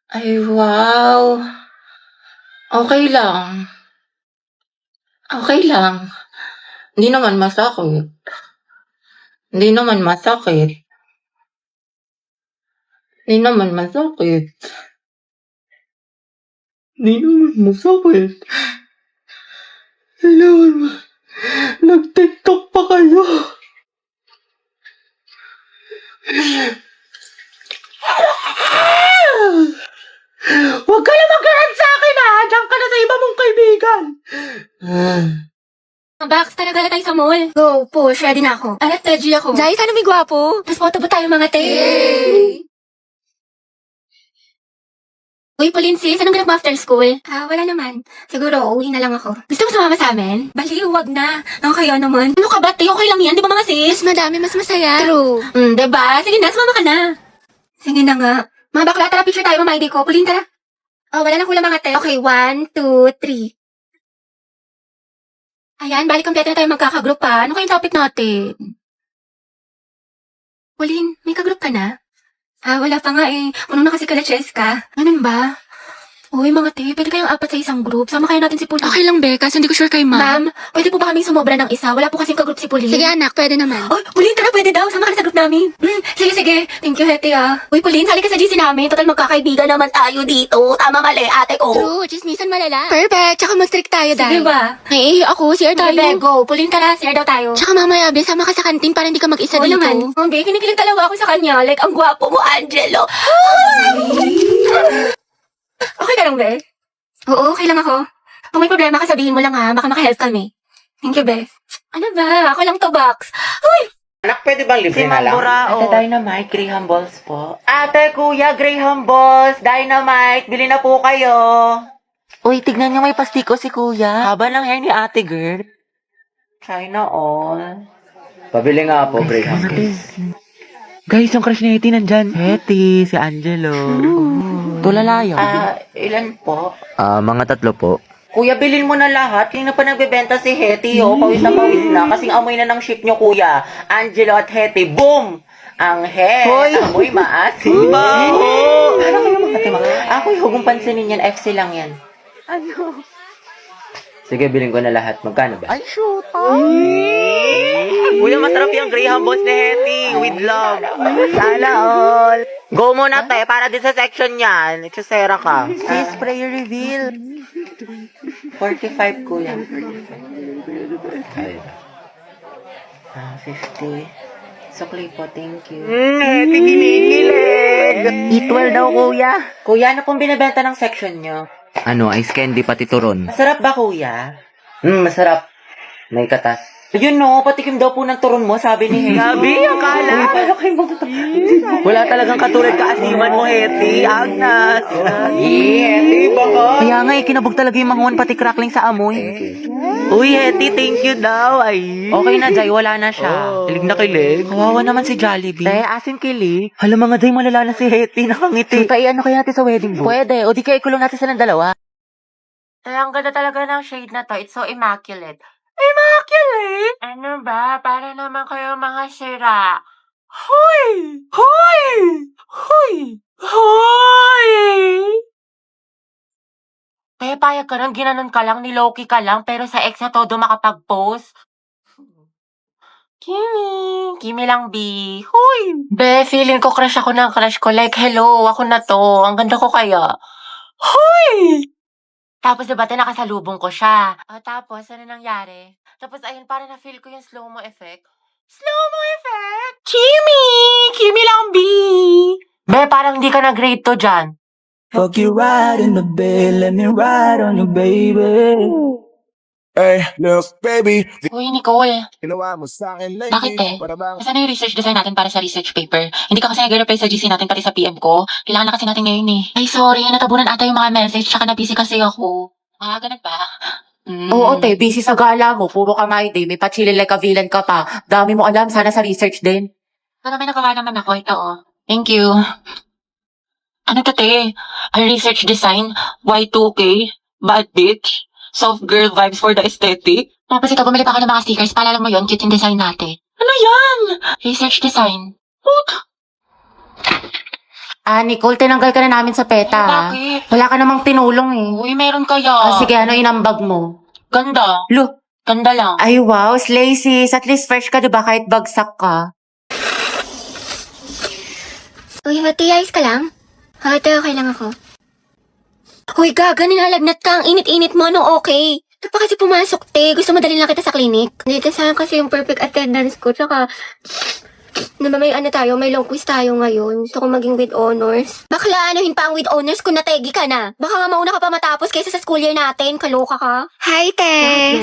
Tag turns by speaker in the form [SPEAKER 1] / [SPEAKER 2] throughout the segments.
[SPEAKER 1] Ay, wow. Okey lang, okey lang. Hindi naman masakit, hindi naman masakit, hindi naman masakit, hindi naman masakit. Hindi naman nag-TikTok pa kayo. Huwag ka na mag-hurt sa'kin, diyan ka na sa iba mong kaibigan.
[SPEAKER 2] Bax, tara gala tayo sa mall. Go, push, ready na ako. Alat, ready ako. Zay, sana may gwapo. Tapos photo ba tayo mga te? Yay! Uy, Pauline sis, anong ganap mo after school? Wala naman. Siguro, uwi na lang ako. Gusto mo sumama sa amin? Baliw, wag na. Ang kaya naman. Ano ka ba, te? Okay lang yan, di ba mga sis? Mas madami, mas masaya. True. Diba? Sige na, sumama ka na. Sige na nga. Mga bakla, tara picture tayo, mama ID ko. Pauline, tara. Wala na kulang mga te. Okay, 1, 2, 3. Ayan, balik kompleto na tayo magkakagroup pa. Ano kayong topic natin? Pauline, may kagroup ka na? Wala pa nga eh. Puno na kasi kala Cheska. Ganun ba? Uy, mga te, pwede kayong apat sa isang group. Sama kayo natin si Pauline.
[SPEAKER 3] Okay lang, Be, kasi hindi ko sure kay ma'am.
[SPEAKER 2] Ma'am, pwede po ba kaming sumobra ng isa? Wala po kasing kagroup si Pauline.
[SPEAKER 3] Sige, anak, pwede naman.
[SPEAKER 2] Oh, Pauline, tara, pwede daw. Sama ka na sa group namin. Sige. Thank you, Hete, Uy, Pauline, sali ka sa GC namin. Total magkakaibigan naman tayo dito. Tama mali, ate ko.
[SPEAKER 3] True, chismisan malala. Perfect, tsaka mag-strict tayo,
[SPEAKER 2] Sige
[SPEAKER 3] dahil.
[SPEAKER 2] ba?
[SPEAKER 3] Naiihi ako, share tayo.
[SPEAKER 2] Sige, go. Pauline, tara, share daw tayo.
[SPEAKER 3] Tsaka mamaya, Be, sama ka sa kantin para hindi ka mag-isa
[SPEAKER 2] Oo
[SPEAKER 3] dito.
[SPEAKER 2] naman. Be, kinikilig talaga ako sa kanya. Like, ang gwapo mo, Angelo. Okay ka lang, Be? Oo, okay lang ako. Kung may problema ka, sabihin mo lang ha. Baka makahelp kami. Thank you, Be. Ano ba? Ako lang to, Box. Uy!
[SPEAKER 4] Anak, pwede bang libre na lang?
[SPEAKER 1] Ate Dynamite, Graham Balls po. Ate, kuya, Graham Balls, Dynamite, bili na po kayo. Uy, tignan niyo may pastiko si kuya. Haba ng hair ni ate, girl. China all.
[SPEAKER 4] Pabili nga po, Graham.
[SPEAKER 5] Guys, yung crush ni Hetty nandyan. Hetty, si Angelo. Tulala yun.
[SPEAKER 1] Ilan po?
[SPEAKER 4] Mga 3 po.
[SPEAKER 1] Kuya, bilhin mo na lahat. Hindi na pa nagbebenta si Hetty, Pawis na. Kasing amoy na ng ship niyo, kuya. Angelo at Hetty, boom! Ang head. Amoy maasim. Baho! Ano kayo magkatima? Ako, huwag mong pansinin yan. FC lang yan.
[SPEAKER 4] Sige, bilhin ko na lahat. Magkano ba?
[SPEAKER 5] Ay, shoot.
[SPEAKER 1] Kuya, masarap yung Graham Balls ni Hetty. With love. Sana all. Go muna, te. Para din sa section yan. Nagsasera ka. Sis, prayer reveal. 45, kuya. 50. Sukli po, thank you. Hetty, kinikilig. Eatwell daw, kuya. Kuya, ano pong binibenta ng section nyo?
[SPEAKER 4] Ano, ice candy pati turon.
[SPEAKER 1] Masarap ba, kuya?
[SPEAKER 4] Masarap. May katas.
[SPEAKER 1] Ayun patikim daw po ng turon mo, sabi ni Hetty. Gabi, akala. Paano kayo
[SPEAKER 4] Wala talagang katulad kaasiman mo, Hetty. Agnas.
[SPEAKER 1] Hetty, baka.
[SPEAKER 5] Kaya nga, kinabog talaga yung manguan pati crackling sa amoy.
[SPEAKER 1] Uy, Hetty, thank you daw. Ay.
[SPEAKER 5] Okay na, Jay, wala na siya.
[SPEAKER 4] Kilig na kilig.
[SPEAKER 5] Kawawa naman si Jollibee.
[SPEAKER 1] Asin kilig.
[SPEAKER 5] Hala mga Jay, malala na si Hetty, nakangiti.
[SPEAKER 1] Ano kaya natin sa wedding booth?
[SPEAKER 5] Pwede, o di kaya ikulong natin silang dalawa.
[SPEAKER 1] Ang ganda talaga ng shade na to. It's so immaculate. Immaculate? Ano ba? Para naman kayo mga sira. Hoy! Hoy! Hoy! Hoy! Kaya payag ka lang, ginanon ka lang, niloki ka lang, pero sa ex na todo makapag-post. Kimi lang, B. Hoy! Be, feeling ko crush ako ng crush ko. Like, hello, ako na to. Ang ganda ko kaya. Hoy! Tapos diba, nakasalubong ko siya. Tapos, ano nangyari? Tapos, ayun, parang na-feel ko yung slow-mo effect. Slow-mo effect? Kimi lang, B! Be, parang hindi ka na-grade to dyan.
[SPEAKER 6] Fuck you right in the bed, let me ride on you, baby. Hey, look, baby.
[SPEAKER 2] Uy, Nicole.
[SPEAKER 6] Ginawa mo sa akin lately.
[SPEAKER 2] Bakit eh?
[SPEAKER 6] Para bang
[SPEAKER 2] Nasaan na yung research design natin para sa research paper? Hindi ka kasi nag-reply sa GC natin pati sa PM ko. Kailangan na kasi natin ngayon eh. Ay, sorry. Natabunan ata yung mga message tsaka na-busy kasi ako. Ganun ba?
[SPEAKER 1] Oo, te, busy sa gala mo. Puro ka my day. May pachili like a villain ka pa. Dami mo alam. Sana sa research din.
[SPEAKER 2] Pero may nagawa naman ako. Ito Thank you. Ano to, te? A research design? Y2K? Bad bitch? Soft girl vibes for the aesthetic? Tapos ito, bumili pa ako ng mga stickers. Paalala mo yun, cute yung design natin. Ano yan? Research design. What?
[SPEAKER 1] Nicole, tinanggal ka na namin sa PETA.
[SPEAKER 2] Bakit?
[SPEAKER 1] Wala ka namang tinulong eh.
[SPEAKER 2] Uy, meron kaya.
[SPEAKER 1] Sige, ano inambag mo?
[SPEAKER 2] Ganda.
[SPEAKER 1] Lo,
[SPEAKER 2] Ganda lang.
[SPEAKER 1] ay wow, slay sis. At least fresh ka, diba? Kahit bagsak ka.
[SPEAKER 3] Uy, hati, ayos ka lang? Hati, okay lang ako.
[SPEAKER 2] Uy, gaga, nilalagnat ka. Ang init-init mo, no okay? Ito pa kasi pumasok, te. Gusto mo dalhin lang kita sa clinic?
[SPEAKER 3] Dito saan kasi yung perfect attendance ko, tsaka... may may long quiz tayo ngayon. Gusto ko maging with honors.
[SPEAKER 2] Bakla, anuhin pa ang with honors kung nategi ka na. Baka nga mauna ka pa matapos kaysa sa school year natin. Kaloka ka.
[SPEAKER 3] Hi, te!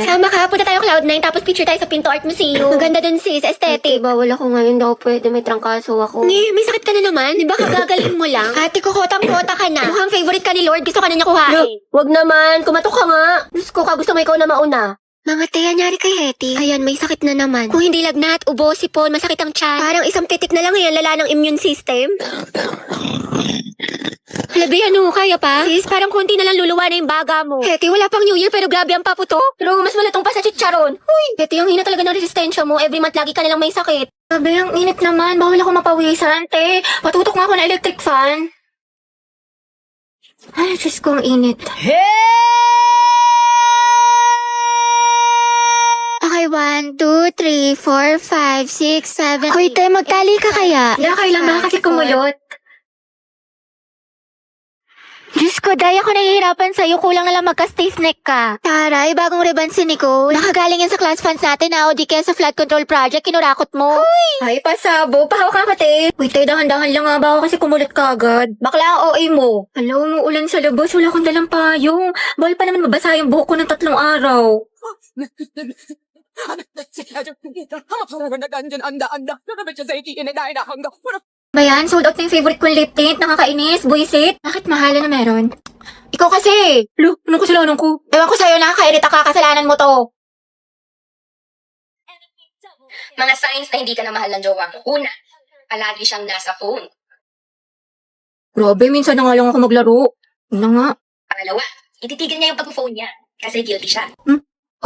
[SPEAKER 2] Sama ka, punta tayo Cloud9 tapos picture tayo sa Pinto Art Museum.
[SPEAKER 3] Ang ganda dun, sis. Aesthetic. Bawal ako ngayon daw pwede. May trangkaso ako.
[SPEAKER 2] May sakit ka na naman. Di ba kagagaling mo lang? Ate, kukotang-kota ka na. Mukhang favorite ka ni Lord. Gusto ka na niya kuhain. Wag naman. Kumatok ka nga. Diyos ko ka. Gusto mo ikaw na mauna.
[SPEAKER 3] Mga te, anyari kay Hetty. Ayan, may sakit na naman.
[SPEAKER 2] Kung hindi lagnat, ubo, sipon, masakit ang tiyan. Parang isang titik na lang yan, lala ng immune system. Halabi, ano, kaya pa? Sis, parang konti na lang luluwa na yung baga mo. Hetty, wala pang New Year pero grabe ang paputo. Pero mas malatong pa sa chicharon. Uy, Hetty, ang hina talaga ng resistensya mo. Every month lagi ka na lang may sakit. Sabi, ang init naman. Bawal ako mapawisan, te. Patutok nga ako ng electric fan. Ay, Diyos ko, ang init.
[SPEAKER 3] Okay, 1, 2, 3, 4, 5, 6, 7... Hoy, te, magtali ka kaya?
[SPEAKER 2] Hindi, kailan ba kasi kumulot?
[SPEAKER 3] Diyos ko, Day, ako nahihirapan sa'yo. Kulang na lang magka-stiff neck ka. Taray, bagong ribbon si Nicole. Nakagaling yan sa class funds natin na o di kaya sa flood control project. Kinurakot mo.
[SPEAKER 2] Ay, pasabo. Pahawak ka, kate. Wait, tayo dahan-dahan lang nga ba ako kasi kumulit ka agad. Bakla ang OA mo. Hello, umuulan sa labas. Wala akong dalang payong. Bawal pa naman mabasa yung buhok ko ng 3 araw. Bayan, sold out na yung favorite kong lip tint. Nakakainis, buisit. Bakit mahala na meron? Ikaw kasi. Lo, anong kasalanan ko? Ewan ko sa'yo, nakakairita ka. Kasalanan mo to.
[SPEAKER 7] Mga signs na hindi ka na mahal ng jowa mo. Una, palagi siyang nasa phone.
[SPEAKER 2] Grabe, minsan na nga lang ako maglaro. Ano nga?
[SPEAKER 7] Pangalawa, ititigil niya yung pag-phone niya kasi guilty siya.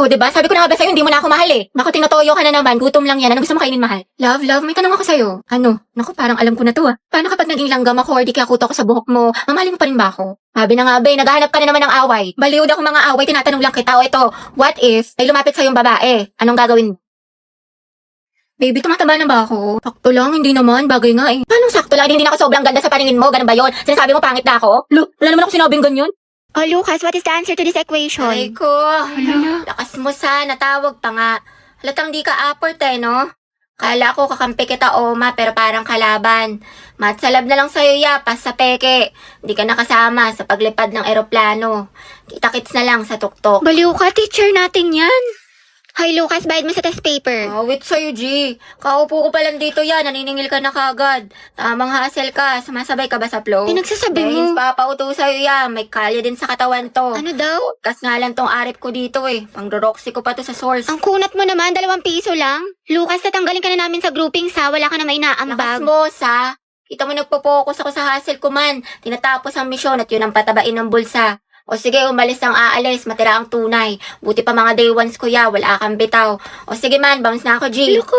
[SPEAKER 2] O, diba? Sabi ko na nga ba sa'yo, hindi mo na ako mahal eh. Naku, tinatoyo ka na naman. Gutom lang yan. Ano gusto mo kainin, mahal? Love, may tanong ako sa'yo. Ano? Naku, parang alam ko na to ah. Paano kapag naging langgam ako or di kaya kuto ako sa buhok mo, mamahalin mo pa rin ba ako? Sabi na nga ba, naghahanap ka na naman ng away. Baliw daw mga away, tinatanong lang kita. O ito, what if may lumapit sa'yo yung babae? Anong gagawin mo? Baby, tumataba na ba ako? Sakto lang, hindi naman. Bagay nga eh. Paano sakto lang? Hindi na ako sobrang ganda sa paningin mo. Ganun ba yun? Sinasabi mo pangit na ako? Lo, wala naman ako sinabing ganyan.
[SPEAKER 3] Oh, Lucas, what is the answer to this equation?
[SPEAKER 2] Ay ko, lakas mo sana, tawag pa nga. Halatang di ka aport eh, no? Kala ko kakampi kita, Oma, pero parang kalaban. Matsalab na lang sa'yo, yapas sa peke. Di ka nakasama sa paglipad ng eroplano. Kita-kits na lang sa tuktok.
[SPEAKER 3] Baliw ka, teacher natin yan. Hi, Lucas, bayad mo sa test paper.
[SPEAKER 2] Awit sa'yo, G. Kaupo ko pa lang dito yan, naniningil ka na kagad. Tamang hassle ka, sumasabay ka ba sa flow?
[SPEAKER 3] Pinagsasabi
[SPEAKER 2] Dahil
[SPEAKER 3] mo.
[SPEAKER 2] papauto sa'yo yan, may kalye din sa katawan to.
[SPEAKER 3] Ano daw?
[SPEAKER 2] Kas nga lang tong arip ko dito eh. Pang-roxy ko pa to sa source.
[SPEAKER 3] Ang kunat mo naman, 2 piso lang. Lucas, tatanggalin ka na namin sa grouping sa wala ka na may
[SPEAKER 2] Lakas
[SPEAKER 3] naambag.
[SPEAKER 2] mo, sa. Kita mo nagpo-focus ako sa hustle ko man. Tinatapos ang misyon at yun ang patabain ng bulsa. O sige, umalis ang aalis, matira ang tunay. Buti pa mga day ones kuya, wala kang bitaw. O sige man, bounce na ako, G.
[SPEAKER 3] Loko.